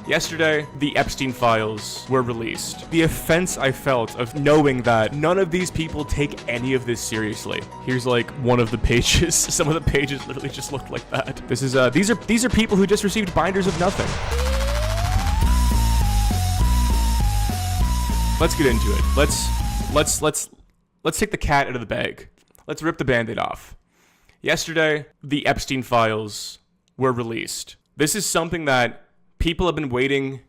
Yesterday, the Epstein files were released. The offense I felt of knowing that none of these people take any of this seriously. Here's like one of the pages. Some of the pages literally just looked like that. This is these are people who just received binders of nothing. Let's get into it. Let's take the cat out of the bag. Let's rip the band-aid off. Yesterday, the Epstein files were released. This is something that people have been waiting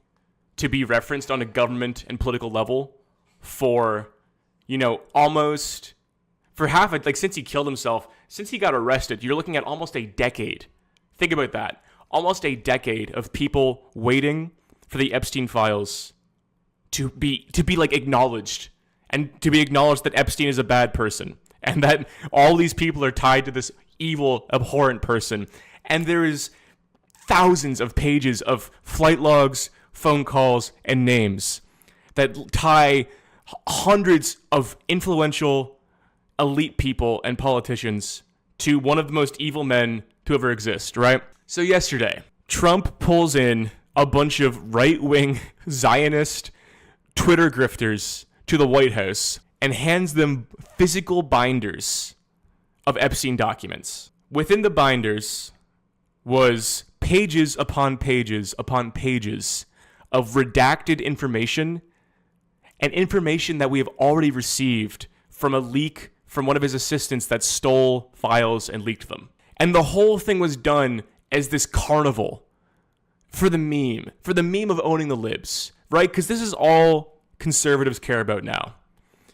to be referenced on a government and political level for, almost for half, like since he killed himself, since he got arrested, you're looking at almost a decade. Think about that. Almost a decade of people waiting for the Epstein files to be like acknowledged, and to be acknowledged that Epstein is a bad person and that all these people are tied to this evil, abhorrent person. And there is thousands of pages of flight logs, phone calls, and names that tie hundreds of influential elite people and politicians to one of the most evil men to ever exist, right? So yesterday, Trump pulls in a bunch of right-wing Zionist Twitter grifters to the White House and hands them physical binders of Epstein documents. Within the binders was pages upon pages upon pages of redacted information, and information that we have already received from a leak from one of his assistants that stole files and leaked them. And the whole thing was done as this carnival for the meme of owning the libs, right? Because this is all conservatives care about now,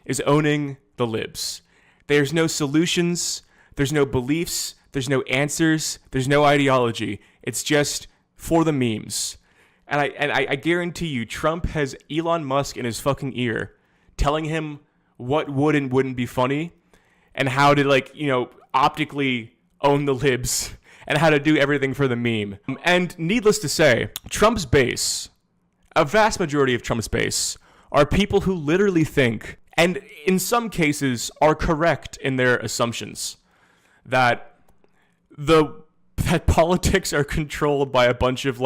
is owning the libs. There's no solutions, there's no beliefs, there's no answers, there's no ideology. It's just for the memes. And I guarantee you, Trump has Elon Musk in his fucking ear telling him what would and wouldn't be funny and how to, optically own the libs and how to do everything for the meme. And needless to say, Trump's base, a vast majority of Trump's base, are people who literally think, and in some cases are correct in their assumptions, that politics are controlled by a bunch of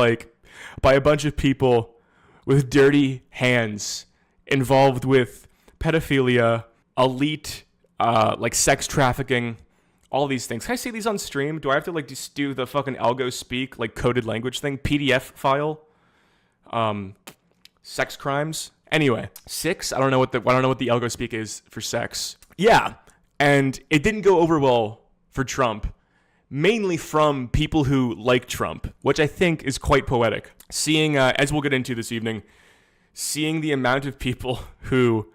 people with dirty hands involved with pedophilia, elite, sex trafficking, all these things. Can I say these on stream? Do I have to just do the fucking algo speak, coded language thing? PDF file? Sex crimes? Anyway, 6. I don't know what the algo speak is for sex. Yeah, and it didn't go over well for Trump, mainly from people who like Trump, which I think is quite poetic. Seeing, as we'll get into this evening, seeing the amount of people who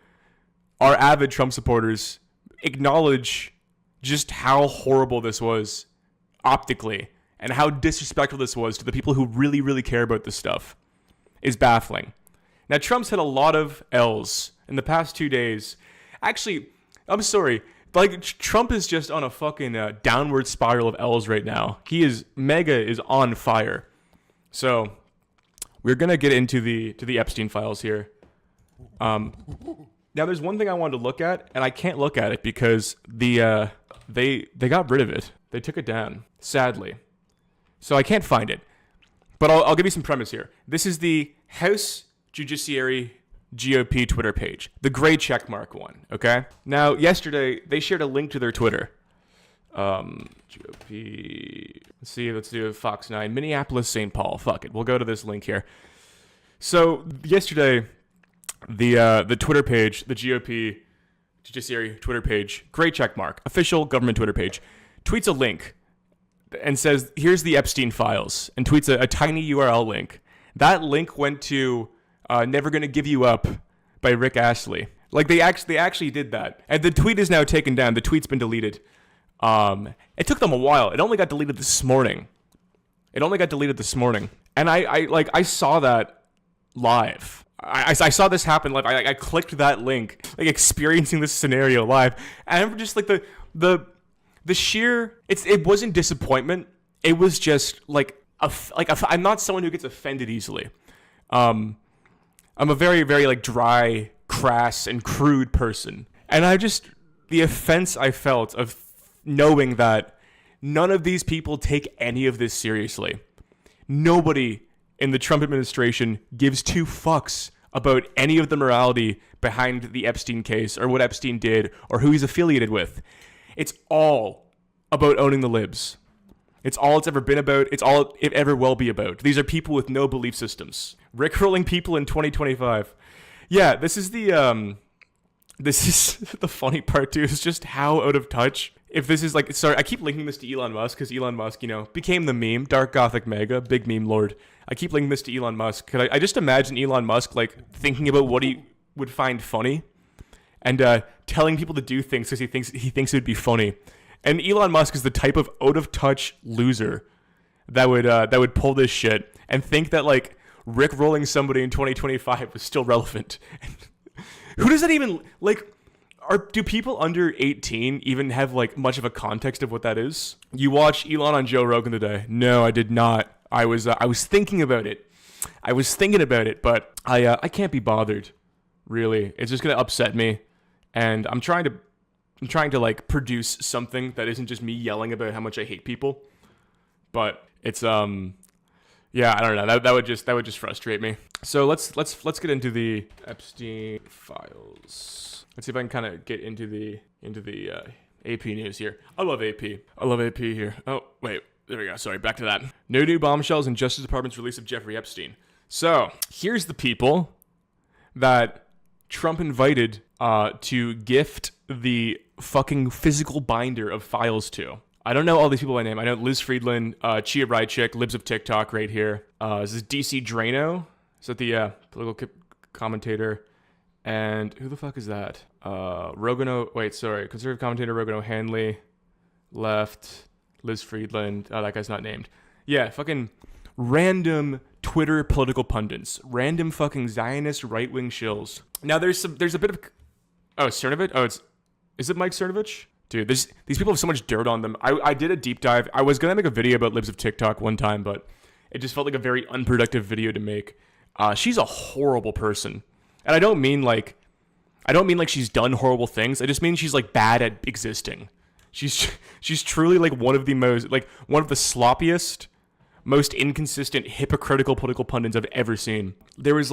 are avid Trump supporters acknowledge just how horrible this was optically and how disrespectful this was to the people who really, really care about this stuff is baffling. Now, Trump's had a lot of L's in the past 2 days. Actually, I'm sorry. Trump is just on a fucking downward spiral of L's right now. Mega is on fire. So, we're going to get into the Epstein files here. Now, there's one thing I wanted to look at, and I can't look at it because they got rid of it. They took it down, sadly. So, I can't find it. But I'll give you some premise here. This is the House Judiciary GOP Twitter page, the gray checkmark one, okay? Now, yesterday, they shared a link to their Twitter. GOP, let's do Fox 9, Minneapolis, St. Paul. Fuck it, we'll go to this link here. So, yesterday, the Twitter page, the GOP Judiciary Twitter page, gray checkmark, official government Twitter page, tweets a link and says, here's the Epstein files, and tweets a tiny URL link. That link went to Never Gonna Give You Up by Rick Astley. They actually did that. And the tweet is now taken down. The tweet's been deleted. It took them a while. It only got deleted this morning. And I saw that live. I saw this happen live. I clicked that link, experiencing this scenario live. And I'm just the sheer, it wasn't disappointment. It was just I'm not someone who gets offended easily. I'm a very, very dry, crass, and crude person. And the offense I felt of knowing that none of these people take any of this seriously. Nobody in the Trump administration gives two fucks about any of the morality behind the Epstein case or what Epstein did or who he's affiliated with. It's all about owning the libs. It's all it's ever been about. It's all it ever will be about. These are people with no belief systems. Rickrolling people in 2025. Yeah, this is the funny part too, is just how out of touch. If this is like, sorry, I keep linking this to Elon Musk because Elon Musk, became the meme, Dark Gothic Mega, big meme lord. I keep linking this to Elon Musk because I just imagine Elon Musk like thinking about what he would find funny and telling people to do things because he thinks it would be funny. And Elon Musk is the type of out of touch loser that would pull this shit and think that like rickrolling somebody in 2025 was still relevant. Who does that even like? Do people under 18 even have like much of a context of what that is? You watch Elon on Joe Rogan today? No, I did not. I was thinking about it. But I can't be bothered. Really, it's just gonna upset me, and I'm trying to like produce something that isn't just me yelling about how much I hate people. But it's yeah, I don't know. That would just frustrate me. So let's get into the Epstein files. Let's see if I can kind of get into the AP news here. I love AP here. Oh, wait. There we go. Sorry, back to that. No new bombshells in Justice Department's release of Jeffrey Epstein. So, here's the people that Trump invited to gift the fucking physical binder of files to. I don't know all these people by name. I know Liz Friedland, Chia Rychik, Libs of TikTok right here. This is DC Drano. Is that the political commentator? And who the fuck is that? Conservative commentator Rogan O'Hanley, left, Liz Friedland. Oh, that guy's not named. Yeah, fucking random Twitter political pundits, random fucking Zionist right-wing shills. Now there's a bit of, Cernovich. Is it Mike Cernovich? Dude, these people have so much dirt on them. I did a deep dive. I was gonna make a video about Libs of TikTok one time, but it just felt like a very unproductive video to make. She's a horrible person. And I don't mean like she's done horrible things. I just mean she's like bad at existing. She's truly like one of the sloppiest, most inconsistent, hypocritical political pundits I've ever seen. There was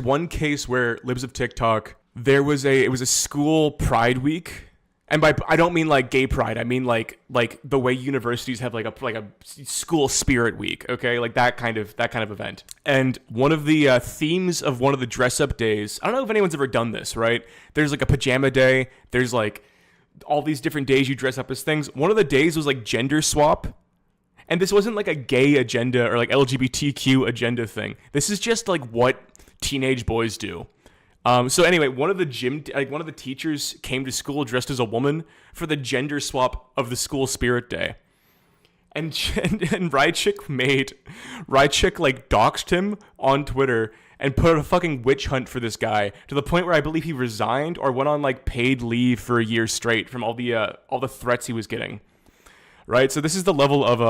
one case where Libs of TikTok, it was a school pride week. And by I don't mean like gay pride. I mean like the way universities have like a school spirit week, okay? Like that kind of event. And one of the themes of one of the dress up days, I don't know if anyone's ever done this, right? There's like a pajama day. There's like all these different days you dress up as things. One of the days was like gender swap. And this wasn't like a gay agenda or like LGBTQ agenda thing. This is just like what teenage boys do. So anyway, one of the teachers came to school dressed as a woman for the gender swap of the school spirit day. And Rychik like doxed him on Twitter and put a fucking witch hunt for this guy to the point where I believe he resigned or went on like paid leave for a year straight from all the threats he was getting. Right? So this is the level of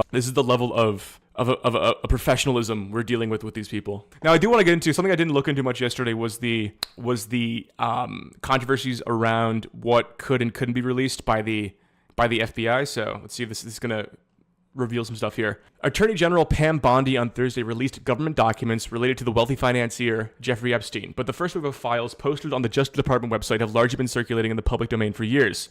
a professionalism we're dealing with these people. Now, I do want to get into something I didn't look into much yesterday was the controversies around what could and couldn't be released by the FBI. So let's see if this is going to reveal some stuff here. Attorney General Pam Bondi on Thursday released government documents related to the wealthy financier Jeffrey Epstein. But the first wave of files posted on the Justice Department website have largely been circulating in the public domain for years,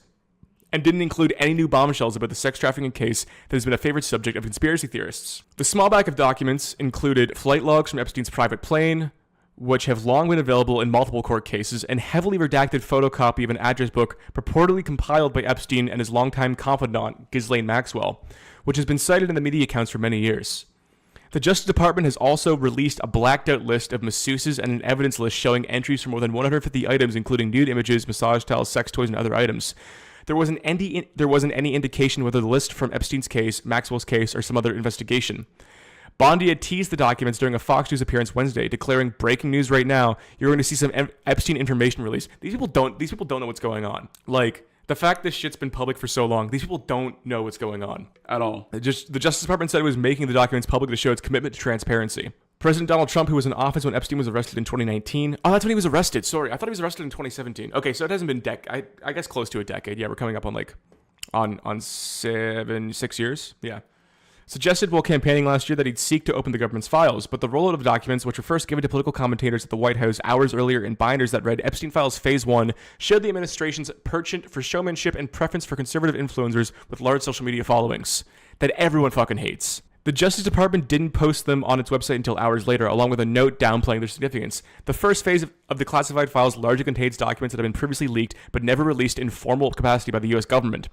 and didn't include any new bombshells about the sex trafficking case that has been a favorite subject of conspiracy theorists. The small bag of documents included flight logs from Epstein's private plane, which have long been available in multiple court cases, and heavily redacted photocopy of an address book purportedly compiled by Epstein and his longtime confidant, Ghislaine Maxwell, which has been cited in the media accounts for many years. The Justice Department has also released a blacked-out list of masseuses and an evidence list showing entries for more than 150 items, including nude images, massage towels, sex toys, and other items. There wasn't any indication whether the list from Epstein's case, Maxwell's case, or some other investigation. Bondi had teased the documents during a Fox News appearance Wednesday, declaring, "Breaking news right now, you're going to see some Epstein information released." These people don't know what's going on. Like, the fact this shit's been public for so long, these people don't know what's going on at all. The Justice Department said it was making the documents public to show its commitment to transparency. President Donald Trump, who was in office when Epstein was arrested in 2019. Oh, that's when he was arrested. Sorry, I thought he was arrested in 2017. Okay, so it hasn't been I guess close to a decade. Yeah, we're coming up on 6 years. Yeah. suggested while campaigning last year that he'd seek to open the government's files, but the rollout of documents, which were first given to political commentators at the White House hours earlier in binders that read Epstein Files Phase 1, showed the administration's penchant for showmanship and preference for conservative influencers with large social media followings that everyone fucking hates. The Justice Department didn't post them on its website until hours later, along with a note downplaying their significance. The first phase of the classified files largely contains documents that have been previously leaked but never released in formal capacity by the U.S. government.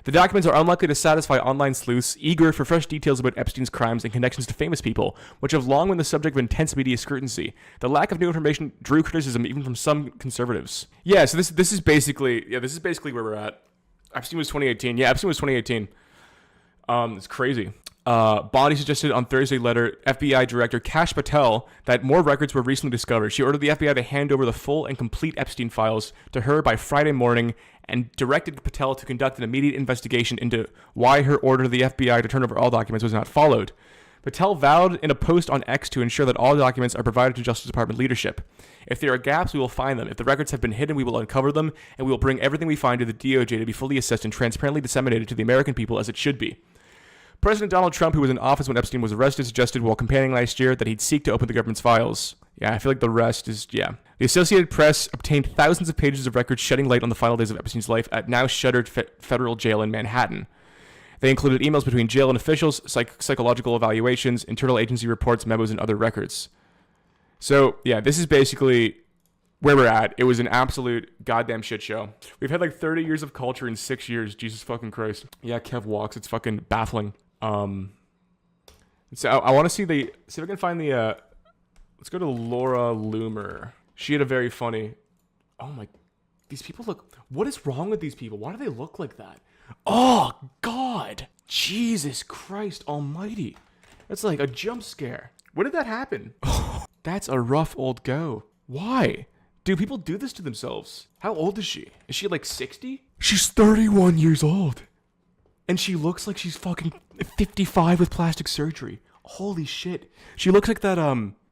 The documents are unlikely to satisfy online sleuths eager for fresh details about Epstein's crimes and connections to famous people, which have long been the subject of intense media scrutiny. The lack of new information drew criticism even from some conservatives. Yeah, so this is basically where we're at. Epstein was 2018. Yeah, Epstein was 2018. It's crazy. Bondi suggested on Thursday letter FBI Director Kash Patel that more records were recently discovered. She ordered the FBI to hand over the full and complete Epstein files to her by Friday morning and directed Patel to conduct an immediate investigation into why her order to the FBI to turn over all documents was not followed. Patel vowed in a post on X to ensure that all documents are provided to Justice Department leadership. If there are gaps, we will find them. If the records have been hidden, we will uncover them, and we will bring everything we find to the DOJ to be fully assessed and transparently disseminated to the American people as it should be. President Donald Trump, who was in office when Epstein was arrested, suggested while campaigning last year that he'd seek to open the government's files. Yeah, I feel like the rest is, yeah. The Associated Press obtained thousands of pages of records shedding light on the final days of Epstein's life at now shuttered federal jail in Manhattan. They included emails between jail and officials, psychological evaluations, internal agency reports, memos, and other records. So, yeah, this is basically where we're at. It was an absolute goddamn shit show. We've had like 30 years of culture in 6 years. Jesus fucking Christ. Yeah, Kev walks. It's fucking baffling. So I want to see if I can find the, let's go to Laura Loomer. She had a very funny, oh my, these people look, what is wrong with these people? Why do they look like that? Oh, God. Jesus Christ almighty. That's like a jump scare. When did that happen? That's a rough old go. Why? Do people do this to themselves? How old is she? Is she like 60? She's 31 years old. And she looks like she's fucking 55 with plastic surgery. Holy shit. She looks like that,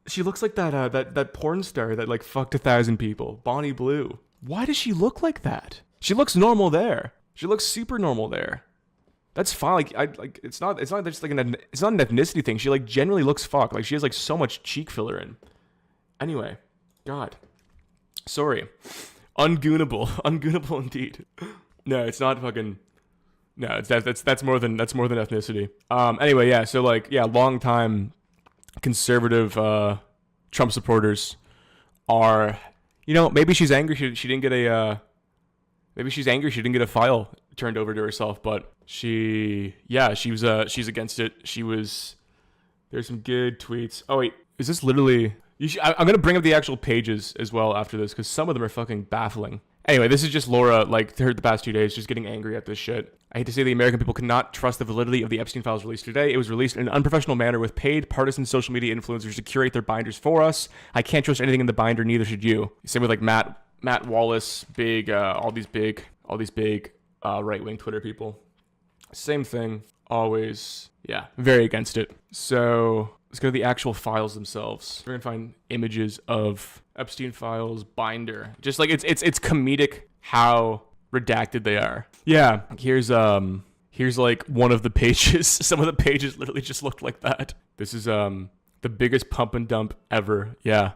that porn star that like fucked 1,000 people. Bonnie Blue. Why does she look like that? She looks normal there. She looks super normal there. That's fine. It's not just like it's not an ethnicity thing. She like genuinely looks fucked. Like she has like so much cheek filler in. Anyway. God. Sorry. Ungoonable. Ungoonable indeed. No, it's not fucking... No, that's more than ethnicity. Anyway, yeah. So like, yeah, long time conservative Trump supporters are, maybe she's angry she didn't get a maybe she's angry she didn't get a file turned over to herself, but she's against it. There's some good tweets. Oh wait, is this literally? I'm gonna bring up the actual pages as well after this because some of them are fucking baffling. Anyway, this is just Laura, like, the past 2 days, just getting angry at this shit. I hate to say the American people cannot trust the validity of the Epstein files released today. It was released in an unprofessional manner with paid partisan social media influencers to curate their binders for us. I can't trust anything in the binder, neither should you. Same with, like, Matt Wallace, all these big right-wing Twitter people. Same thing, always, yeah, very against it. So... let's go to the actual files themselves. We're gonna find images of Epstein files binder. Just like it's comedic how redacted they are. Yeah, here's like one of the pages. Some of the pages literally just looked like that. This is the biggest pump and dump ever. Yeah.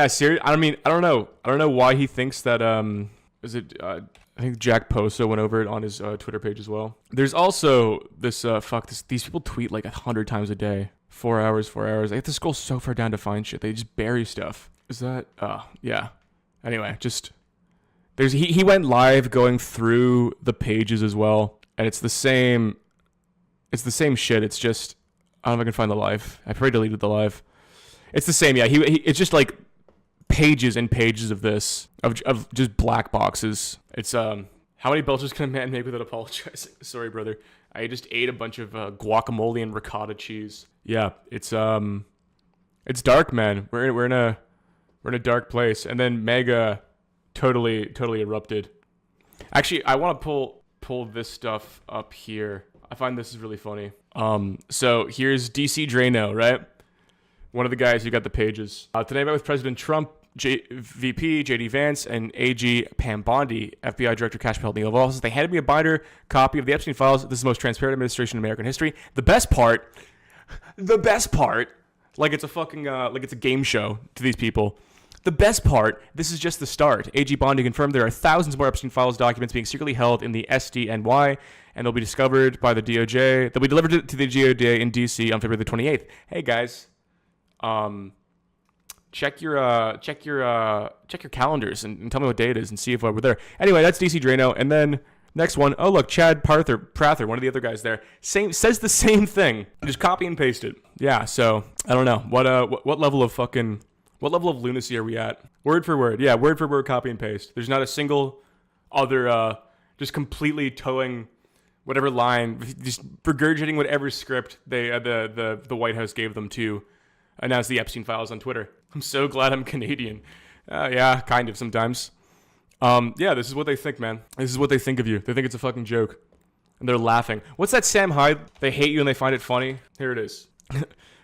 Seriously. I don't know why he thinks that I think Jack Poso went over it on his Twitter page as well. There's also this these people tweet like 100 times a day. 4 hours. I have to scroll so far down to find shit. They just bury stuff. Is that? Yeah. Anyway, just he went live going through the pages as well, and it's the same shit. It's just I don't know if I can find the live. I probably deleted the live. It's the same. Yeah. It's just like pages and pages of this of just black boxes. It's how many belches can a man make without apologizing? Sorry, brother. I just ate a bunch of guacamole and ricotta cheese. Yeah, it's dark, man. We're in a dark place. And then Mega totally erupted. Actually, I want to pull this stuff up here. I find this is really funny. So here's DC Drano, right? One of the guys who got the pages. Today I met with President Trump VP JD Vance and AG Pam Bondi, FBI Director Cash Patel in the Oval Office. They handed me a binder copy of the Epstein files. This is the most transparent administration in American history. The best part, like it's a fucking like it's a game show to these people. The best part, this is just the start. AG Bondi confirmed there are thousands more Epstein files documents being secretly held in the SDNY, and they'll be discovered by the DOJ. They'll be delivered to the DOJ in DC on February the 28th. Hey guys, check your calendars and tell me what day it is and see if we're there. Anyway, that's DC Drano, and then next one. Oh look, Chad Prather, one of the other guys there, says the same thing. Just copy and paste it. Yeah. So I don't know what level of lunacy are we at? Word for word. Yeah, word for word, copy and paste. There's not a single other, just completely towing whatever line, just regurgitating whatever script the White House gave them to announce the Epstein files on Twitter. I'm so glad I'm Canadian. Yeah, kind of sometimes. Yeah, this is what they think, man. This is what they think of you. They think it's a fucking joke. And they're laughing. What's that Sam Hyde? They hate you and they find it funny. Here it is.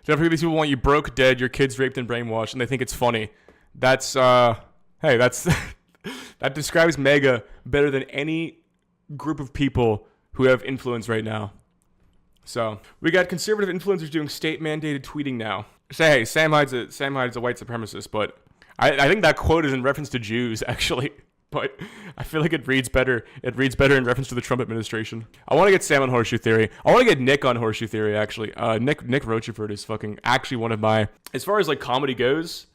Don't forget these people want you broke, dead, your kids raped and brainwashed, and they think it's funny. That's, hey, that's, that describes MAGA better than any group of people who have influence right now. So, we got conservative influencers doing state-mandated tweeting now. Say, hey, Sam Hyde's a white supremacist, but I think that quote is in reference to Jews, actually. But I feel like it reads better. It reads better in reference to the Trump administration. I want to get Sam on Horseshoe Theory. I want to get Nick on Horseshoe Theory, actually. Nick Rochefort is fucking actually one of my, as far as like comedy goes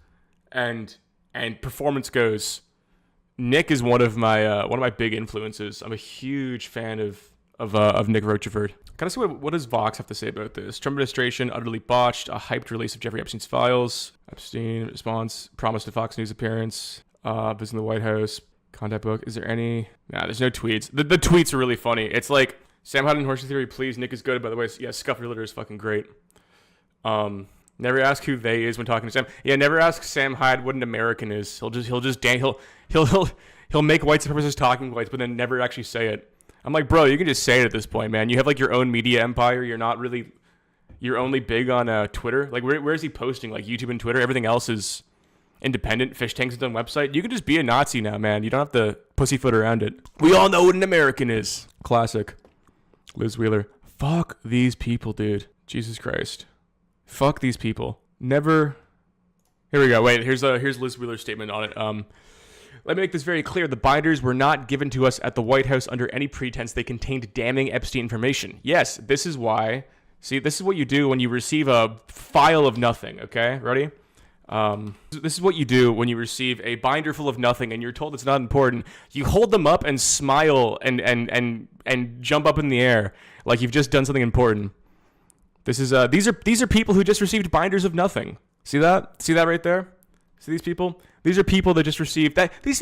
and performance goes, Nick is one of my big influences. I'm a huge fan of Nick Rochefort. Kind of see what does Vox have to say about this? Trump administration utterly botched a hyped release of Jeffrey Epstein's files. Epstein response, promised a Fox News appearance, visiting the White House. Contact book. Is there any? Nah, there's no tweets. The tweets are really funny. It's like, Sam Hyde and Horseshoe Theory, please. Nick is good, by the way. Yeah, Scuff Your Litter is fucking great. Never ask who they is when talking to Sam. Yeah, never ask Sam Hyde what an American is. He'll make white supremacists talking points, but then never actually say it. I'm like, bro, you can just say it at this point, man. You have like your own media empire. You're only big on Twitter. Like, where is he posting? Like YouTube and Twitter. Everything else is independent. Fish Tank's its own website. You can just be a Nazi now, man. You don't have to pussyfoot around it. We all know what an American is. Classic. Liz Wheeler. Fuck these people, dude. Jesus Christ. Fuck these people. Never. Here we go. Wait, here's Liz Wheeler's statement on it. Let me make this very clear. The binders were not given to us at the White House under any pretense they contained damning Epstein information. Yes, this is why. See, this is what you do when you receive a file of nothing, okay? Ready? This is what you do when you receive a binder full of nothing and you're told it's not important. You hold them up and smile and jump up in the air like you've just done something important. This is these are people who just received binders of nothing. See that? See that right there? See these people? These are people that just received that. These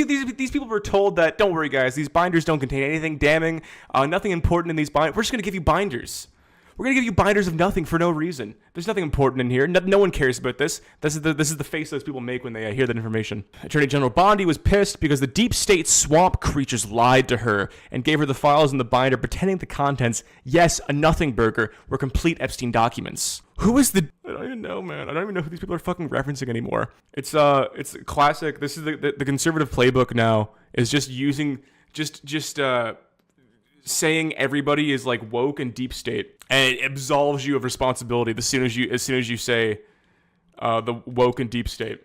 people were told that, don't worry guys, these binders don't contain anything damning, nothing important in these binders. We're just gonna give you binders. We're going to give you binders of nothing for no reason. There's nothing important in here. No one cares about this. This is the face those people make when they hear that information. Attorney General Bondi was pissed because the deep state swamp creatures lied to her and gave her the files in the binder pretending the contents, yes, a nothing burger, were complete Epstein documents. Who is the... I don't even know, man. I don't even know who these people are fucking referencing anymore. It's classic. This is the conservative playbook now, is just using... saying everybody is like woke and deep state, and it absolves you of responsibility as soon as you say the woke and deep state.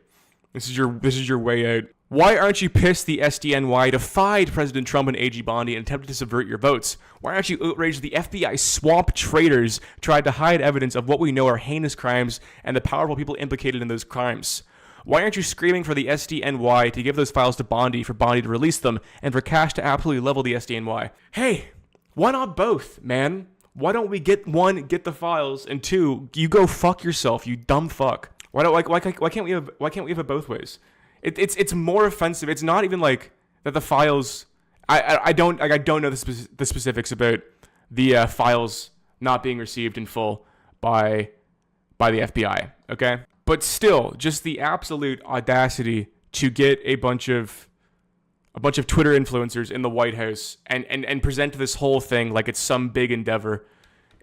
This is your way out. Why aren't you pissed the SDNY defied President Trump and AG Bondi and attempted to subvert your votes? Why aren't you outraged the FBI swamp traitors tried to hide evidence of what we know are heinous crimes and the powerful people implicated in those crimes? Why aren't you screaming for the SDNY to give those files to Bondi, for Bondi to release them, and for Cash to absolutely level the SDNY? Hey, why not both, man? Why don't we get the files, and two, you go fuck yourself, you dumb fuck. Why can't we have it both ways? It's more offensive. It's not even like that the files. I don't know the specifics about the files not being received in full by the FBI. Okay. But still, just the absolute audacity to get a bunch of Twitter influencers in the White House and present this whole thing like it's some big endeavor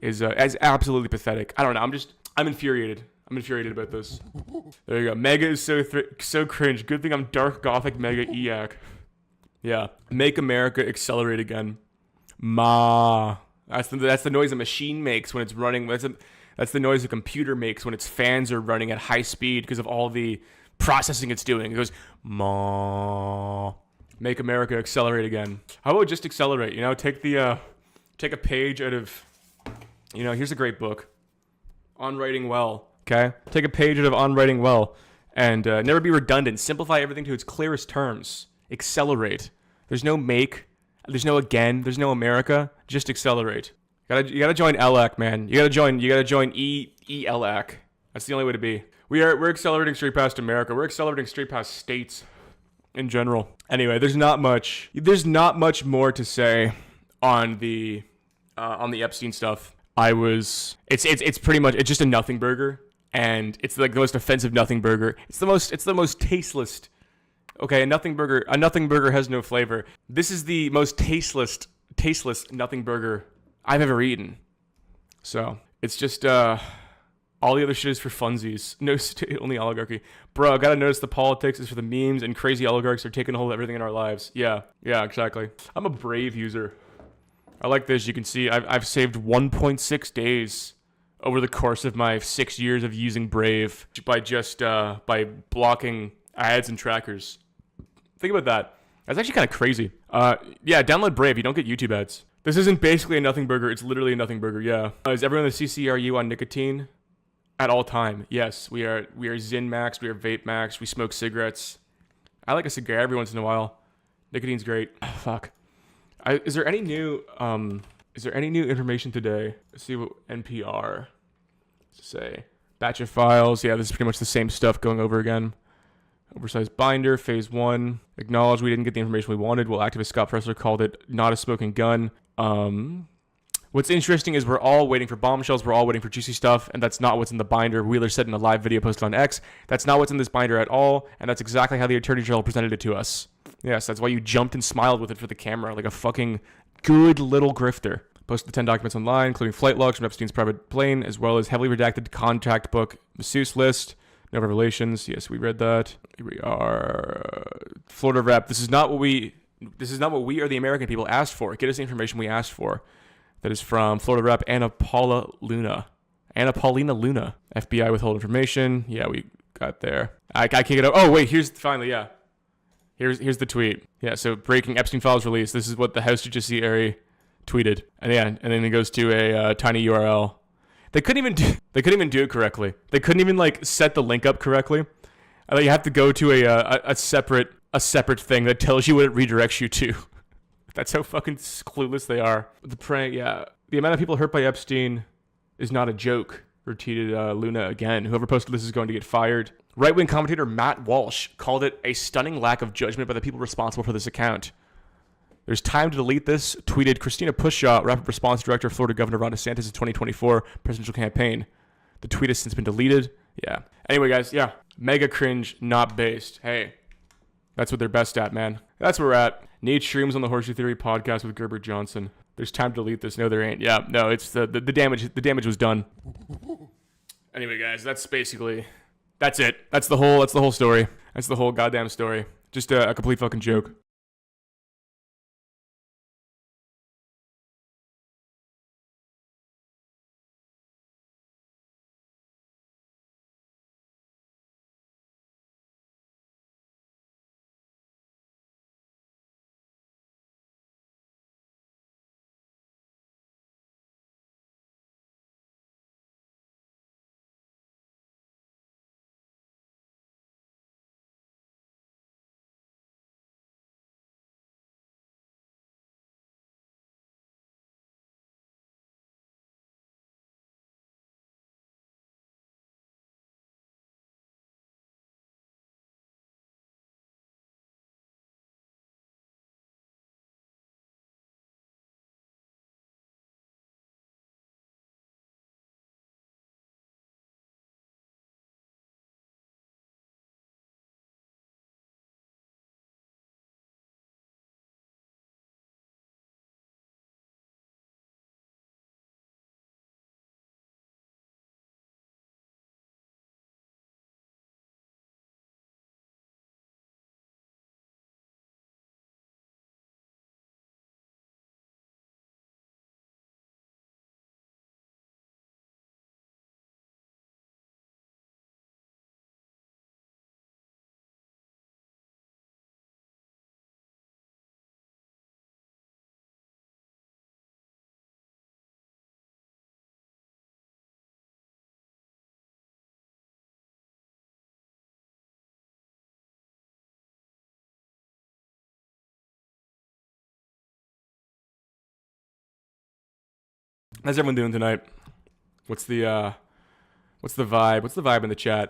is absolutely pathetic. I don't know. I'm infuriated. I'm infuriated about this. There you go. Mega is so cringe. Good thing I'm dark gothic mega EAC. Yeah. Make America accelerate again. Ma. That's the noise a machine makes when it's running. That's the noise a computer makes when its fans are running at high speed because of all the processing it's doing. It goes, ma. Make America accelerate again. How about just accelerate? You know, take a page out of, you know, here's a great book. On Writing Well. Okay? Take a page out of On Writing Well and never be redundant. Simplify everything to its clearest terms. Accelerate. There's no make. There's no again. There's no America. Just accelerate. You gotta join LAC, man. You gotta join ELAC. That's the only way to be. We're accelerating straight past America. We're accelerating straight past states in general. Anyway, there's not much more to say on the Epstein stuff. It's pretty much, it's just a nothing burger, and it's like the most offensive nothing burger. It's the most tasteless. Okay, a nothing burger has no flavor. This is the most tasteless nothing burger I've ever eaten. So it's just all the other shit is for funsies. No state, only oligarchy. Bro, I gotta notice the politics is for the memes, and crazy oligarchs are taking a hold of everything in our lives. Yeah, exactly. I'm a Brave user. I like this. You can see I've saved 1.6 days over the course of my 6 years of using Brave by blocking ads and trackers. Think about that. That's actually kind of crazy. Yeah, download Brave. You don't get YouTube ads. This isn't basically a nothing burger. It's literally a nothing burger. Yeah. Is everyone in the CCRU on nicotine? At all time. Yes, we are Zyn maxed. We are vape maxed. We smoke cigarettes. I like a cigar every once in a while. Nicotine's great. Fuck. Is there any new information today? Let's see what NPR say. Batch of files. Yeah, this is pretty much the same stuff going over again. Oversized binder, phase 1. Acknowledge we didn't get the information we wanted. Well, activist Scott Presler called it not a smoking gun. What's interesting is we're all waiting for bombshells. We're all waiting for juicy stuff, and that's not what's in the binder. Wheeler said in a live video posted on X, that's not what's in this binder at all, and that's exactly how the Attorney General presented it to us. Yes, that's why you jumped and smiled with it for the camera, like a fucking good little grifter. Posted the 10 documents online, including flight logs from Epstein's private plane, as well as heavily redacted contact book masseuse list. No revelations. Yes, we read that. Here we are. Florida rep. This is not what we or the American people asked for. Get us the information we asked for. That is from Florida rep Anna Paulina Luna. FBI withhold information. Yeah, we got there. I can't get up. Oh, wait, here's the tweet. Yeah, so breaking Epstein files released. This is what the House Judiciary tweeted. And yeah, and then it goes to a tiny URL. They couldn't even do it correctly. They couldn't even like set the link up correctly. You have to go to a separate thing that tells you what it redirects you to. That's how fucking clueless they are. The prank, yeah. The amount of people hurt by Epstein is not a joke, retweeted Luna again. Whoever posted this is going to get fired. Right-wing commentator Matt Walsh called it a stunning lack of judgment by the people responsible for this account. There's time to delete this, tweeted Christina Pushaw, rapid response director of Florida Governor Ron DeSantis' 2024 presidential campaign. The tweet has since been deleted. Yeah. Anyway, guys, yeah. Mega cringe, not based. Hey, that's what they're best at, man. That's where we're at. Need streams on the Horseshoe Theory podcast with Gerber Johnson. There's time to delete this. No, there ain't. Yeah, no, it's the damage. The damage was done. Anyway, guys, that's it. That's the whole story. That's the whole goddamn story. Just a complete fucking joke. How's everyone doing tonight? What's the vibe? What's the vibe in the chat?